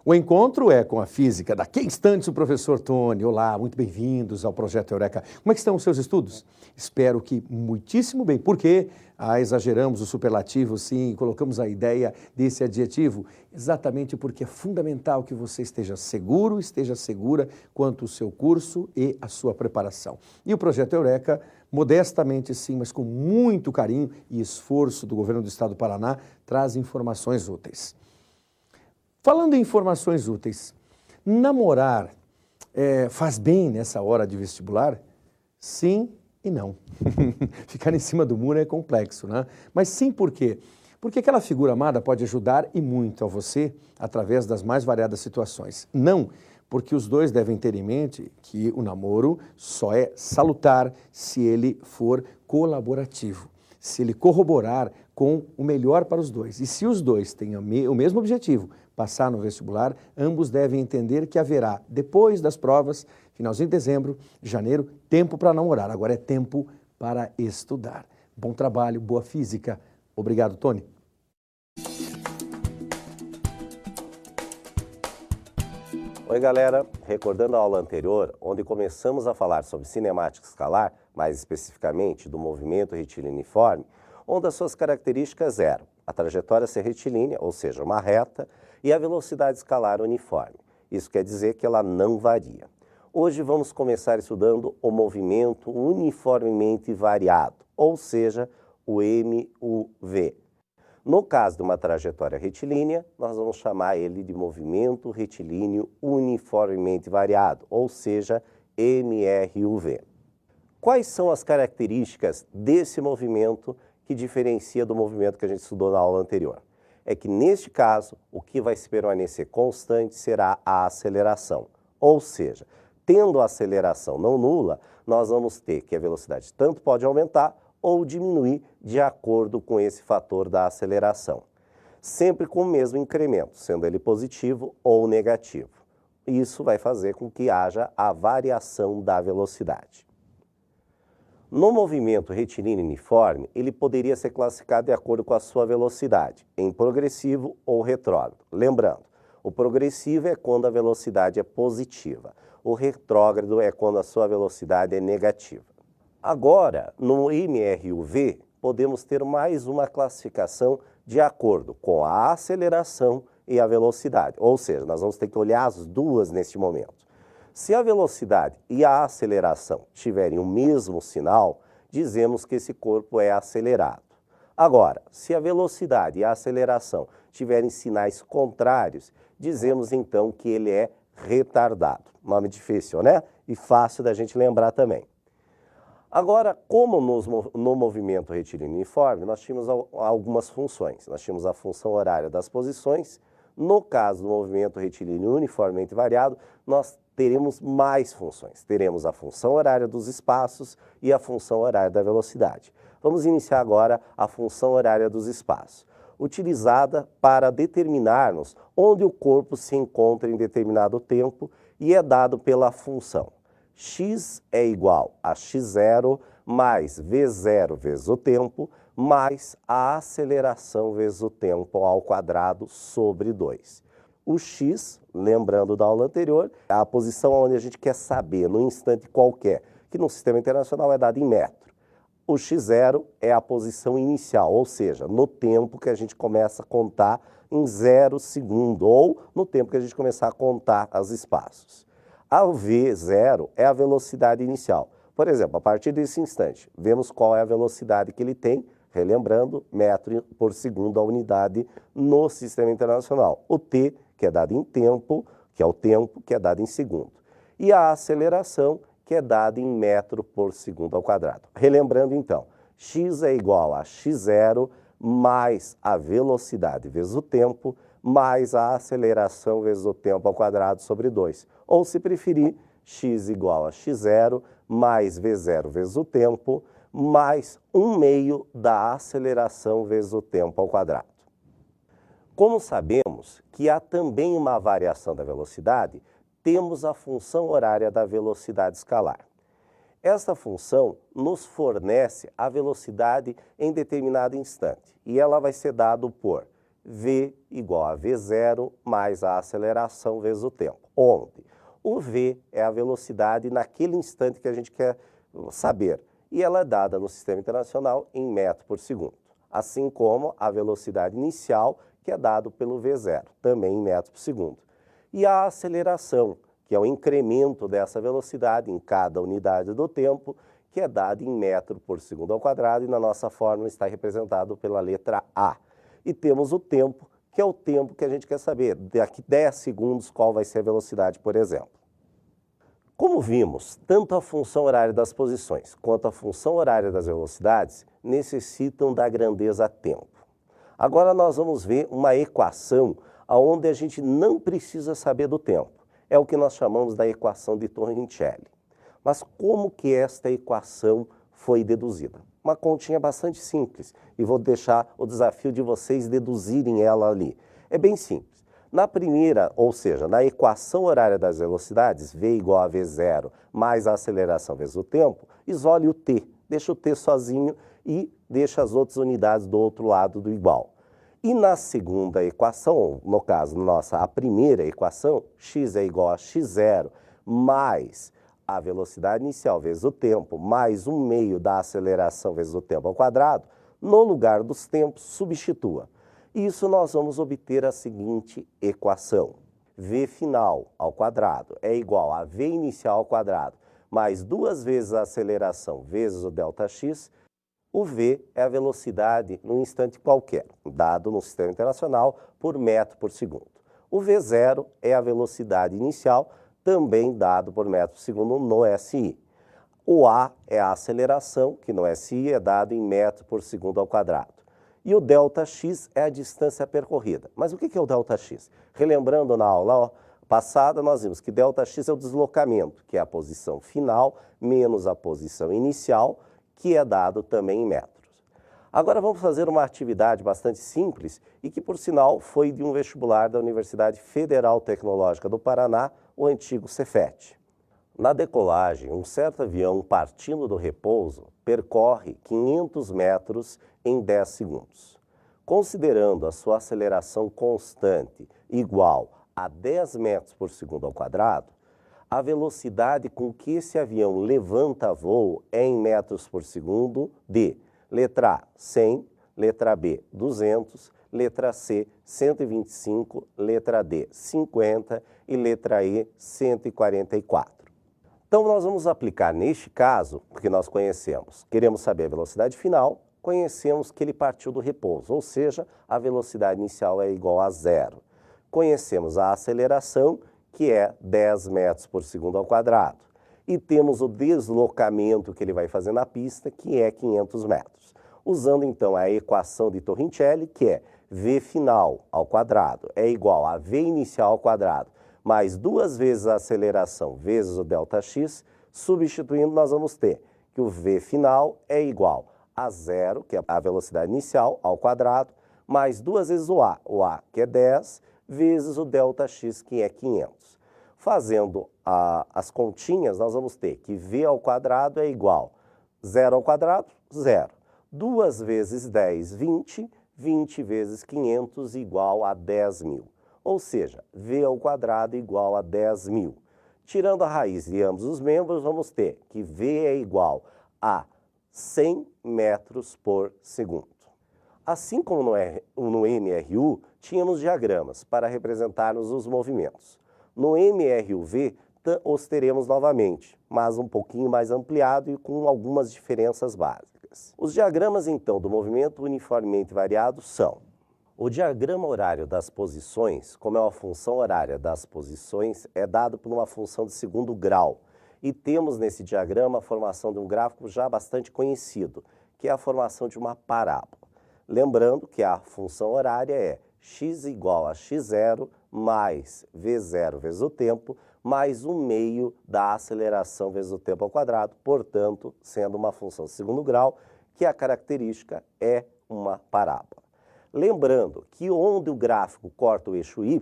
O encontro é com a física. Daqui a instantes o professor Tony. Olá, muito bem-vindos ao Projeto Eureka. Como é que estão os seus estudos? Espero que muitíssimo bem. Por quê? Exageramos o superlativo, sim, colocamos a ideia desse adjetivo, exatamente porque é fundamental que você esteja seguro, esteja segura quanto ao seu curso e a sua preparação. E o Projeto Eureka, modestamente sim, mas com muito carinho e esforço do Governo do Estado do Paraná, traz informações úteis. Falando em informações úteis, namorar faz bem nessa hora de vestibular? Sim e não. Ficar em cima do muro é complexo, né? Mas sim por quê? Porque aquela figura amada pode ajudar e muito a você através das mais variadas situações. Não, porque os dois devem ter em mente que o namoro só é salutar se ele for colaborativo, se ele corroborar com o melhor para os dois. E se os dois têm o mesmo objetivo, passar no vestibular, ambos devem entender que haverá, depois das provas, finalzinho de dezembro, janeiro, tempo para namorar. Agora é tempo para estudar. Bom trabalho, boa física. Obrigado, Tony. Oi, galera. Recordando a aula anterior, onde começamos a falar sobre cinemática escalar, mais especificamente do movimento retilíneo-uniforme, onde as suas características eram a trajetória ser retilínea, ou seja, uma reta, e a velocidade escalar uniforme. Isso quer dizer que ela não varia. Hoje vamos começar estudando o movimento uniformemente variado, ou seja, o MUV. No caso de uma trajetória retilínea, nós vamos chamar ele de movimento retilíneo uniformemente variado, ou seja, MRUV. Quais são as características desse movimento que diferencia do movimento que a gente estudou na aula anterior? É que, neste caso, o que vai se permanecer constante será a aceleração. Ou seja, tendo a aceleração não nula, nós vamos ter que a velocidade tanto pode aumentar ou diminuir de acordo com esse fator da aceleração. Sempre com o mesmo incremento, sendo ele positivo ou negativo. Isso vai fazer com que haja a variação da velocidade. No movimento retilíneo uniforme, ele poderia ser classificado de acordo com a sua velocidade, em progressivo ou retrógrado. Lembrando, o progressivo é quando a velocidade é positiva, o retrógrado é quando a sua velocidade é negativa. Agora, no MRUV, podemos ter mais uma classificação de acordo com a aceleração e a velocidade, ou seja, nós vamos ter que olhar as duas neste momento. Se a velocidade e a aceleração tiverem o mesmo sinal, dizemos que esse corpo é acelerado. Agora, se a velocidade e a aceleração tiverem sinais contrários, dizemos então que ele é retardado. Nome difícil, né? E fácil da gente lembrar também. Agora, como no movimento retilíneo uniforme, nós tínhamos algumas funções. Nós tínhamos a função horária das posições. No caso do movimento retilíneo uniformemente variado, nós teremos mais funções. Teremos a função horária dos espaços e a função horária da velocidade. Vamos iniciar agora a função horária dos espaços, utilizada para determinarmos onde o corpo se encontra em determinado tempo e é dado pela função. X é igual a x0 mais v0 vezes o tempo, mais a aceleração vezes o tempo ao quadrado sobre 2. O x, lembrando da aula anterior, é a posição onde a gente quer saber, num instante qualquer, que no sistema internacional é dado em metro. O x0 é a posição inicial, ou seja, no tempo que a gente começa a contar em 0 segundo, ou no tempo que a gente começar a contar os espaços. A v0 é a velocidade inicial. Por exemplo, a partir desse instante, vemos qual é a velocidade que ele tem, relembrando, metro por segundo a unidade no sistema internacional. O t, que é dado em tempo, que é o tempo, que é dado em segundo. E a aceleração, que é dada em metro por segundo ao quadrado. Relembrando então, x é igual a x0 mais a velocidade vezes o tempo, mais a aceleração vezes o tempo ao quadrado sobre 2. Ou, se preferir, x igual a x0 mais v0 vezes o tempo, mais 1/2 da aceleração vezes o tempo ao quadrado. Como sabemos que há também uma variação da velocidade, temos a função horária da velocidade escalar. Esta função nos fornece a velocidade em determinado instante e ela vai ser dada por V igual a V0 mais a aceleração vezes o tempo. Onde o V é a velocidade naquele instante que a gente quer saber. E ela é dada no Sistema Internacional em metro por segundo. Assim como a velocidade inicial, que é dado pelo V0, também em metro por segundo. E a aceleração, que é o incremento dessa velocidade em cada unidade do tempo, que é dado em metro por segundo ao quadrado, e na nossa fórmula está representado pela letra A. E temos o tempo, que é o tempo que a gente quer saber, daqui 10 segundos, qual vai ser a velocidade, por exemplo. Como vimos, tanto a função horária das posições quanto a função horária das velocidades necessitam da grandeza tempo. Agora nós vamos ver uma equação onde a gente não precisa saber do tempo. É o que nós chamamos da equação de Torricelli. Mas como que esta equação foi deduzida? Uma continha bastante simples e vou deixar o desafio de vocês deduzirem ela ali. É bem simples. Na primeira, ou seja, na equação horária das velocidades, V igual a V0 mais a aceleração vezes o tempo, isole o T, deixa o T sozinho e deixa as outras unidades do outro lado do igual. E na segunda equação, no caso nossa, a primeira equação, x é igual a x0 mais a velocidade inicial vezes o tempo, mais 1/2 da aceleração vezes o tempo ao quadrado, no lugar dos tempos, substitua. Isso nós vamos obter a seguinte equação. V final ao quadrado é igual a V inicial ao quadrado, mais 2 vezes a aceleração vezes o ΔX. O V é a velocidade num instante qualquer, dado no Sistema Internacional por metro por segundo. O V0 é a velocidade inicial, também dado por metro por segundo no SI. O A é a aceleração, que no SI é dado em metro por segundo ao quadrado. E o ΔX é a distância percorrida. Mas o que é o ΔX? Relembrando na aula passada, nós vimos que ΔX é o deslocamento, que é a posição final menos a posição inicial, que é dado também em metros. Agora vamos fazer uma atividade bastante simples e que, por sinal, foi de um vestibular da Universidade Federal Tecnológica do Paraná, o antigo Cefet. Na decolagem, um certo avião partindo do repouso percorre 500 metros em 10 segundos. Considerando a sua aceleração constante igual a 10 metros por segundo ao quadrado, a velocidade com que esse avião levanta voo é em metros por segundo de letra A, 100, letra B, 200, letra C, 125, letra D, 50 e letra E, 144. Então, nós vamos aplicar neste caso, porque nós conhecemos, queremos saber a velocidade final, conhecemos que ele partiu do repouso, ou seja, a velocidade inicial é igual a 0. Conhecemos a aceleração, que é 10 metros por segundo ao quadrado. E temos o deslocamento que ele vai fazer na pista, que é 500 metros. Usando, então, a equação de Torricelli, que é V final ao quadrado é igual a V inicial ao quadrado, mais 2 vezes a aceleração vezes o ΔX, substituindo, nós vamos ter que o V final é igual a 0, que é a velocidade inicial, ao quadrado, mais 2 vezes o A, que é 10, vezes o ΔX, que é 500. Fazendo as continhas, nós vamos ter que V ao quadrado é igual a 0 ao quadrado, 0. 2 vezes 10, 20, 20 vezes 500 igual a 10.000. Ou seja, V ao quadrado igual a 10.000. Tirando a raiz de ambos os membros, vamos ter que V é igual a 100 metros por segundo. Assim como no MRU, tínhamos diagramas para representarmos os movimentos. No MRUV, os teremos novamente, mas um pouquinho mais ampliado e com algumas diferenças básicas. Os diagramas, então, do movimento uniformemente variado são: o diagrama horário das posições, como é uma função horária das posições, é dado por uma função de segundo grau. E temos nesse diagrama a formação de um gráfico já bastante conhecido, que é a formação de uma parábola. Lembrando que a função horária é x igual a x0 mais v0 vezes o tempo, mais 1/2 da aceleração vezes o tempo ao quadrado, portanto, sendo uma função de segundo grau, que a característica é uma parábola. Lembrando que onde o gráfico corta o eixo y,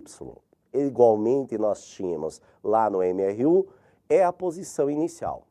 igualmente nós tínhamos lá no MRU, é a posição inicial.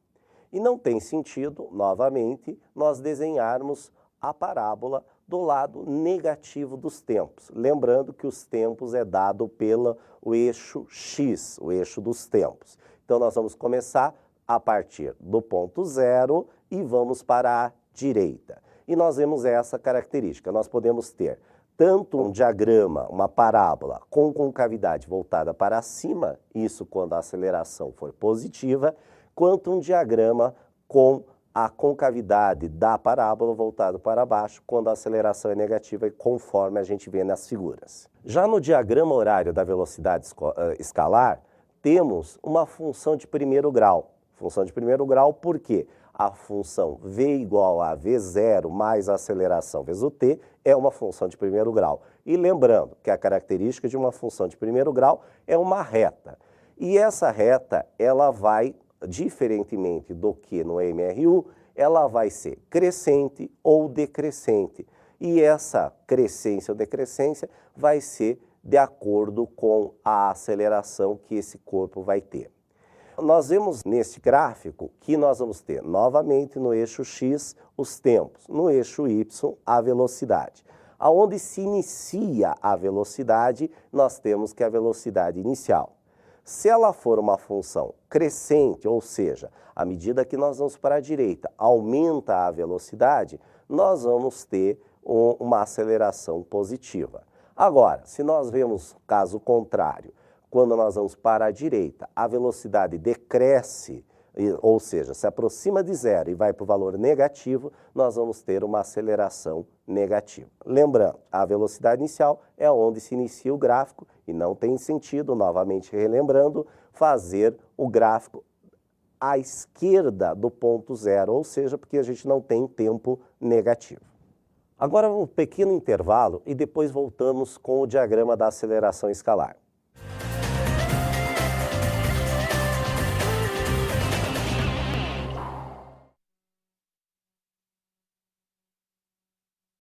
E não tem sentido, novamente, nós desenharmos a parábola do lado negativo dos tempos. Lembrando que os tempos é dado pelo eixo X, o eixo dos tempos. Então, nós vamos começar a partir do ponto zero e vamos para a direita. E nós vemos essa característica. Nós podemos ter tanto um diagrama, uma parábola com concavidade voltada para cima, isso quando a aceleração for positiva, quanto um diagrama com a concavidade da parábola voltada para baixo, quando a aceleração é negativa, conforme a gente vê nas figuras. Já no diagrama horário da velocidade escalar, temos uma função de primeiro grau. Função de primeiro grau porque a função v igual a v0 mais a aceleração vezes o t é uma função de primeiro grau. E lembrando que a característica de uma função de primeiro grau é uma reta. E essa reta, ela vai, diferentemente do que no MRU, ela vai ser crescente ou decrescente. E essa crescência ou decrescência vai ser de acordo com a aceleração que esse corpo vai ter. Nós vemos neste gráfico que nós vamos ter novamente no eixo X os tempos, no eixo Y a velocidade. Aonde se inicia a velocidade, nós temos que a velocidade inicial. Se ela for uma função crescente, ou seja, à medida que nós vamos para a direita, aumenta a velocidade, nós vamos ter uma aceleração positiva. Agora, se nós vemos caso contrário, quando nós vamos para a direita, a velocidade decresce, ou seja, se aproxima de zero e vai para o valor negativo, nós vamos ter uma aceleração negativa. Lembrando, a velocidade inicial é onde se inicia o gráfico e não tem sentido, novamente relembrando, fazer o gráfico à esquerda do ponto zero, ou seja, porque a gente não tem tempo negativo. Agora um pequeno intervalo e depois voltamos com o diagrama da aceleração escalar.